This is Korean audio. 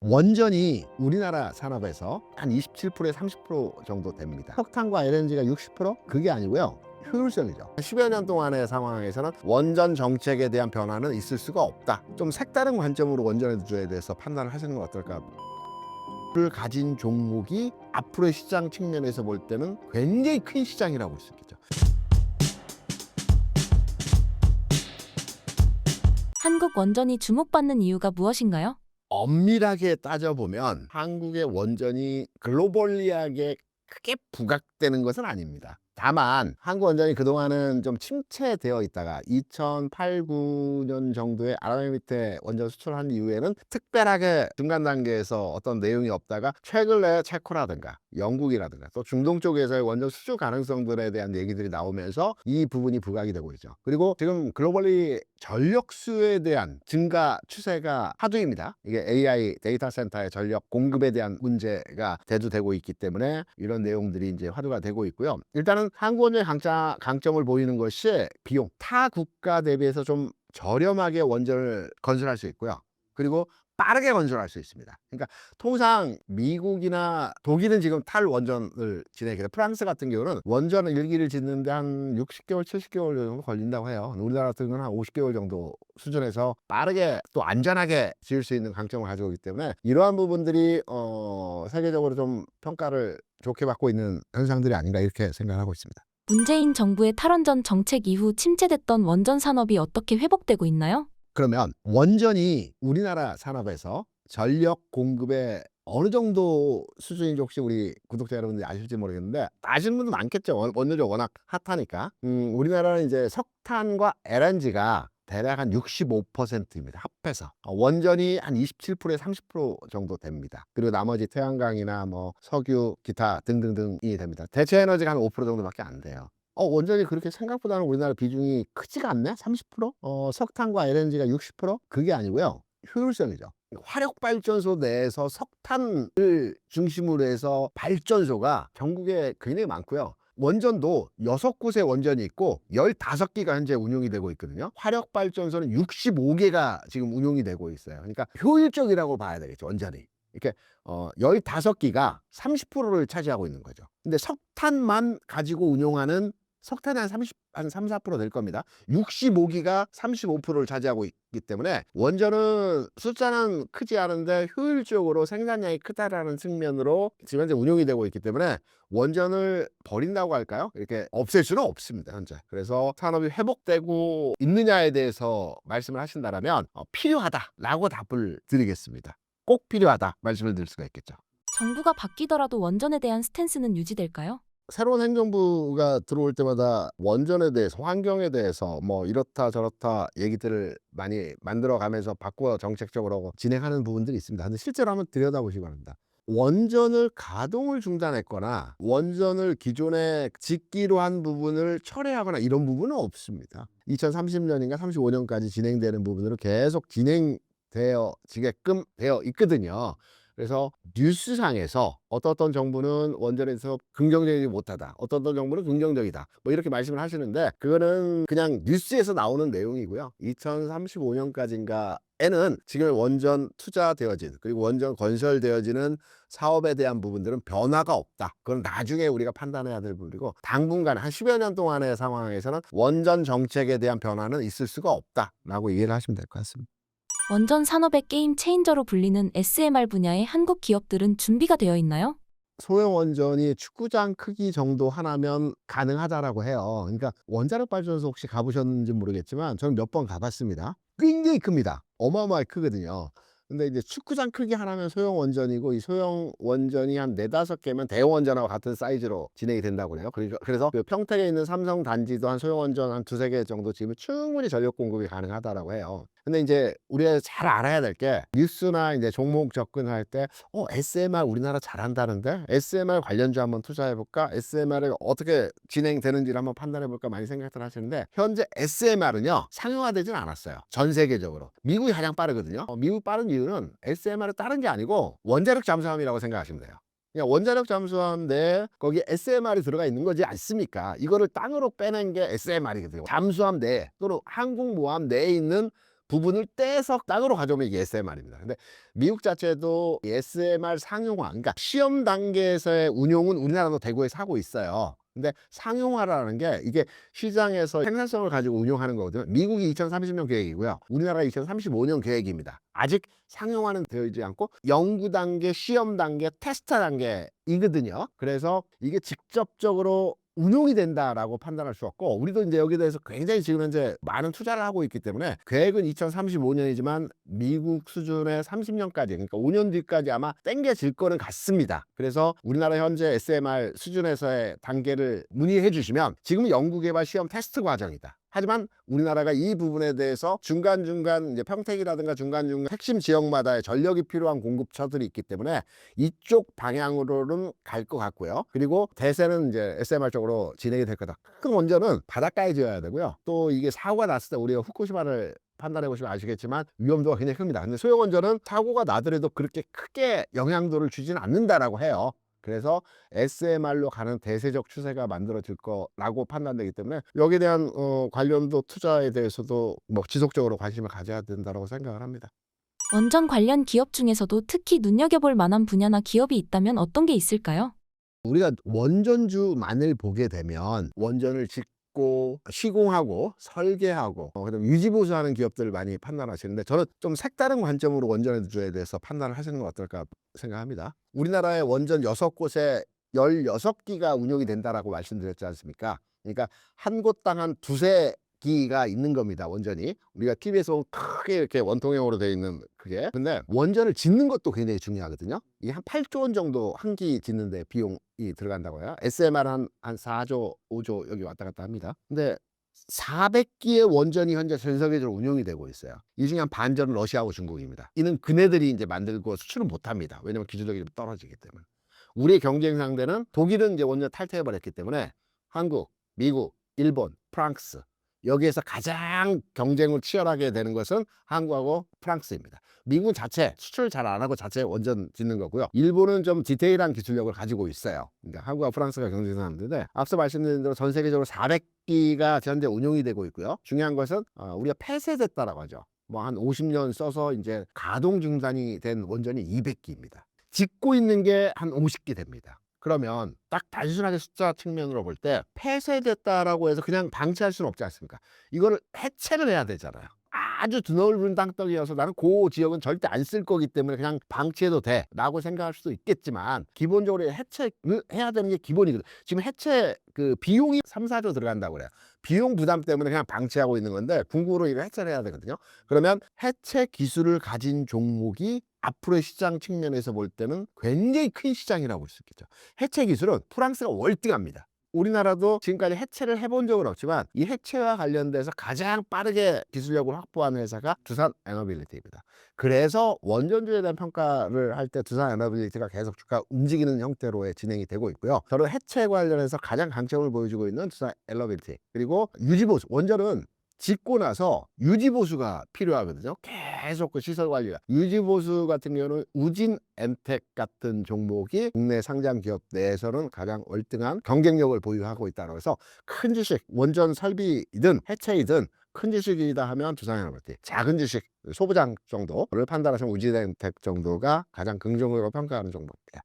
원전이 우리나라 산업에서 한 27%에 30% 정도 됩니다. 석탄과 LNG가 60%? 그게 아니고요. 효율성이죠. 10여 년 동안의 상황에서는 원전 정책에 대한 변화는 있을 수가 없다. 좀 색다른 관점으로 원전에 대해서 판단을 하시는 건 어떨까? 를 가진 종목이 앞으로의 시장 측면에서 볼 때는 굉장히 큰 시장이라고 볼 수 있겠죠. 한국 원전이 주목받는 이유가 무엇인가요? 엄밀하게 따져보면 한국의 원전이 글로벌리하게 크게 부각되는 것은 아닙니다. 다만 한국 원전이 그동안은 좀 침체되어 있다가 2008, 9년 정도에 아랍에미리트에 원전 수출한 이후에는 특별하게 중간 단계에서 어떤 내용이 없다가 최근에 체코라든가 영국이라든가 또 중동 쪽에서의 원전 수출 가능성들에 대한 얘기들이 나오면서 이 부분이 부각이 되고 있죠. 그리고 지금 글로벌리 전력수에 대한 증가 추세가 하두입니다. 이게 AI 데이터 센터의 전력 공급에 대한 문제가 대두되고 있기 때문에 이런 내용들이 이제 화두가 되고 있고요. 일단은 한국원전의 강점을 보이는 것이 비용. 타 국가 대비해서 좀 저렴하게 원전을 건설할 수 있고요. 그리고 빠르게 건설할 수 있습니다. 그러니까 통상 미국이나 독일은 지금 탈원전을 진행해요. 프랑스 같은 경우는 원전 일기를 짓는데 한 60개월, 70개월 정도 걸린다고 해요. 우리나라 같은 경우는 한 50개월 정도 수준에서 빠르게 또 안전하게 지을 수 있는 강점을 가지고 있기 때문에 이러한 부분들이 세계적으로 좀 평가를 좋게 받고 있는 현상들이 아닌가 이렇게 생각하고 있습니다. 문재인 정부의 탈원전 정책 이후 침체됐던 원전 산업이 어떻게 회복되고 있나요? 그러면 원전이 우리나라 산업에서 전력 공급에 어느 정도 수준인지 혹시 우리 구독자 여러분들이 아실지 모르겠는데 아시는 분도 많겠죠. 원전이 워낙 핫하니까. 우리나라는 이제 석탄과 LNG가 대략 한 65%입니다. 합해서. 원전이 한 27%에 30% 정도 됩니다. 그리고 나머지 태양광이나 뭐 석유, 기타 등등등이 됩니다. 대체 에너지가 한 5% 정도밖에 안 돼요. 원전이 그렇게 생각보다는 우리나라 비중이 크지가 않네? 30%? 석탄과 LNG가 60%? 그게 아니고요. 효율성이죠. 화력 발전소 내에서 석탄을 중심으로 해서 발전소가 전국에 굉장히 많고요. 원전도 6곳의 원전이 있고 15기가 현재 운용이 되고 있거든요. 화력 발전소는 65개가 지금 운용이 되고 있어요. 그러니까 효율적이라고 봐야 되겠죠, 원전이. 이렇게 15기가 30%를 차지하고 있는 거죠. 근데 석탄만 가지고 운용하는 석탄이 한 3, 4%될 겁니다. 65기가 35%를 차지하고 있기 때문에 원전은 숫자는 크지 않은데 효율적으로 생산량이 크다라는 측면으로 지금 현재 운용이 되고 있기 때문에 원전을 버린다고 할까요? 이렇게 없앨 수는 없습니다, 현재. 그래서 산업이 회복되고 있느냐에 대해서 말씀을 하신다면 필요하다라고 답을 드리겠습니다. 꼭 필요하다 말씀을 드릴 수가 있겠죠. 정부가 바뀌더라도 원전에 대한 스탠스는 유지될까요? 새로운 행정부가 들어올 때마다 원전에 대해서 환경에 대해서 뭐 이렇다 저렇다 얘기들을 많이 만들어 가면서 바꾸어 정책적으로 진행하는 부분들이 있습니다. 근데 실제로 한번 들여다보시기 바랍니다. 원전을 가동을 중단했거나 원전을 기존에 짓기로 한 부분을 철회하거나 이런 부분은 없습니다. 2030년인가 35년까지 진행되는 부분으로 계속 진행되어지게끔 되어 있거든요. 그래서 뉴스상에서 어떤 정부는 원전에서 긍정적이지 못하다, 어떤 정부는 긍정적이다, 뭐 이렇게 말씀을 하시는데 그거는 그냥 뉴스에서 나오는 내용이고요. 2035년까지인가에는 지금 원전 투자되어진 그리고 원전 건설되어지는 사업에 대한 부분들은 변화가 없다. 그건 나중에 우리가 판단해야 될 부분이고 당분간 한 10여 년 동안의 상황에서는 원전 정책에 대한 변화는 있을 수가 없다라고 이해를 하시면 될 것 같습니다. 원전 산업의 게임 체인저로 불리는 SMR 분야의 한국 기업들은 준비가 되어 있나요? 소형 원전이 축구장 크기 정도 하나면 가능하다라고 해요. 그러니까 원자력 발전소 혹시 가보셨는지 모르겠지만 저는 몇 번 가봤습니다. 굉장히 큽니다. 어마어마하게 크거든요. 근데 이제 축구장 크기 하나면 소형 원전이고 이 소형 원전이 한 4-5개면 대형 원전하고 같은 사이즈로 진행이 된다고 그래요. 그래서 그 평택에 있는 삼성 단지도 한 소형 원전 한 2-3개 정도 지금 충분히 전력 공급이 가능하다라고 해요. 근데 이제 우리가 잘 알아야 될 게 뉴스나 이제 종목 접근할 때 SMR 우리나라 잘한다는데 SMR 관련주 한번 투자해볼까? SMR이 어떻게 진행되는지를 한번 판단해볼까? 많이 생각들 하시는데 현재 SMR은요 상용화되진 않았어요. 전 세계적으로. 미국이 가장 빠르거든요. 미국 빠른 이유는 SMR은 다른 게 아니고 원자력 잠수함이라고 생각하시면 돼요. 그냥 원자력 잠수함 내에 거기 SMR이 들어가 있는 거지 않습니까? 이거를 땅으로 빼낸 게 SMR이거든요. 잠수함 내에 또는 항공모함 내에 있는 부분을 떼서 땅으로 가져오면 이게 SMR입니다. 근데 미국 자체도 SMR 상용화, 그러니까 시험 단계에서의 운용은 우리나라도 대구에서 하고 있어요. 근데 상용화라는 게 이게 시장에서 생산성을 가지고 운용하는 거거든요. 미국이 2030년 계획이고요. 우리나라가 2035년 계획입니다. 아직 상용화는 되어있지 않고 연구 단계, 시험 단계, 테스트 단계이거든요. 그래서 이게 직접적으로 운용이 된다라고 판단할 수 없고, 우리도 이제 여기에 대해서 굉장히 지금 현재 많은 투자를 하고 있기 때문에 계획은 2035년이지만 미국 수준의 30년까지, 그러니까 5년 뒤까지 아마 땡겨질 거는 같습니다. 그래서 우리나라 현재 SMR 수준에서의 단계를 문의해 주시면 지금은 연구개발 시험 테스트 과정이다. 하지만 우리나라가 이 부분에 대해서 중간중간 이제 평택이라든가 중간중간 핵심 지역마다의 전력이 필요한 공급처들이 있기 때문에 이쪽 방향으로는 갈 것 같고요. 그리고 대세는 이제 SMR 쪽으로 진행이 될 거다. 큰 원전은 바닷가에 지어야 되고요. 또 이게 사고가 났을 때 우리가 후쿠시마를 판단해 보시면 아시겠지만 위험도가 굉장히 큽니다. 근데 소형원전은 사고가 나더라도 그렇게 크게 영향도를 주지는 않는다라고 해요. 그래서 SMR로 가는 대세적 추세가 만들어질 거라고 판단되기 때문에 여기에 대한 관련도 투자에 대해서도 뭐 지속적으로 관심을 가져야 된다고 생각을 합니다. 원전 관련 기업 중에서도 특히 눈여겨볼 만한 분야나 기업이 있다면 어떤 게 있을까요? 우리가 원전주만을 보게 되면 원전을 짓고 시공하고 설계하고 그다음에 유지보수하는 기업들을 많이 판단하시는데, 저는 좀 색다른 관점으로 원전주에 대해서 판단을 하시는 건 어떨까 생각합니다. 우리나라의 원전 6곳에 16기가 운용이 된다라고 말씀드렸지 않습니까? 그러니까 한 곳당 한 두세 기가 있는 겁니다. 원전이 우리가 TV에서 보면 크게 이렇게 원통형으로 되어 있는 그게. 근데 원전을 짓는 것도 굉장히 중요하거든요. 이게 한 8조 원 정도 한 기 짓는데 비용이 들어간다고 해요. SMR 한 4조 5조 여기 왔다 갔다 합니다. 근데 400기의 원전이 현재 전 세계적으로 운용이 되고 있어요. 이 중에 한 반전은 러시아하고 중국입니다. 이는 그네들이 이제 만들고 수출은 못합니다. 왜냐면 기술력이 좀 떨어지기 때문에. 우리의 경쟁 상대는 독일은 이제 원전 탈퇴해 버렸기 때문에 한국, 미국, 일본, 프랑스, 여기에서 가장 경쟁을 치열하게 되는 것은 한국하고 프랑스입니다. 미국 자체 수출 잘 안 하고 자체 원전 짓는 거고요. 일본은 좀 디테일한 기술력을 가지고 있어요. 그러니까 한국과 프랑스가 경쟁하는데, 앞서 말씀드린 대로 전 세계적으로 400기가 현재 운용이 되고 있고요. 중요한 것은 우리가 폐쇄됐다라고 하죠. 뭐 한 50년 써서 이제 가동 중단이 된 원전이 200기입니다. 짓고 있는 게 한 50기 됩니다. 그러면 딱 단순하게 숫자 측면으로 볼 때 폐쇄됐다라고 해서 그냥 방치할 수는 없지 않습니까? 이거를 해체를 해야 되잖아요. 아주 드넓은 땅덩이여서 나는 그 지역은 절대 안 쓸 거기 때문에 그냥 방치해도 돼 라고 생각할 수도 있겠지만, 기본적으로 해체를 해야 되는 게 기본이거든. 지금 해체 그 비용이 3, 4조 들어간다고 그래요. 비용 부담 때문에 그냥 방치하고 있는 건데 궁극으로 이거 해체를 해야 되거든요. 그러면 해체 기술을 가진 종목이 앞으로의 시장 측면에서 볼 때는 굉장히 큰 시장이라고 볼 수 있겠죠. 해체 기술은 프랑스가 월등합니다. 우리나라도 지금까지 해체를 해본 적은 없지만 이 해체와 관련돼서 가장 빠르게 기술력을 확보하는 회사가 두산 에너빌리티입니다. 그래서 원전주에 대한 평가를 할 때 두산 에너빌리티가 계속 주가 움직이는 형태로의 진행이 되고 있고요. 저는 해체 관련해서 가장 강점을 보여주고 있는 두산 에너빌리티, 그리고 유지보수. 원전은 짓고 나서 유지보수가 필요하거든요. 계속 그 시설 관리가. 유지보수 같은 경우는 우진 엔텍 같은 종목이 국내 상장 기업 내에서는 가장 월등한 경쟁력을 보유하고 있다고 해서, 큰 주식, 원전 설비이든 해체이든 큰 주식이다 하면 두산에너빌리티, 작은 주식 소부장 정도를 판단하시면 우진 엔텍 정도가 가장 긍정적으로 평가하는 종목입니다.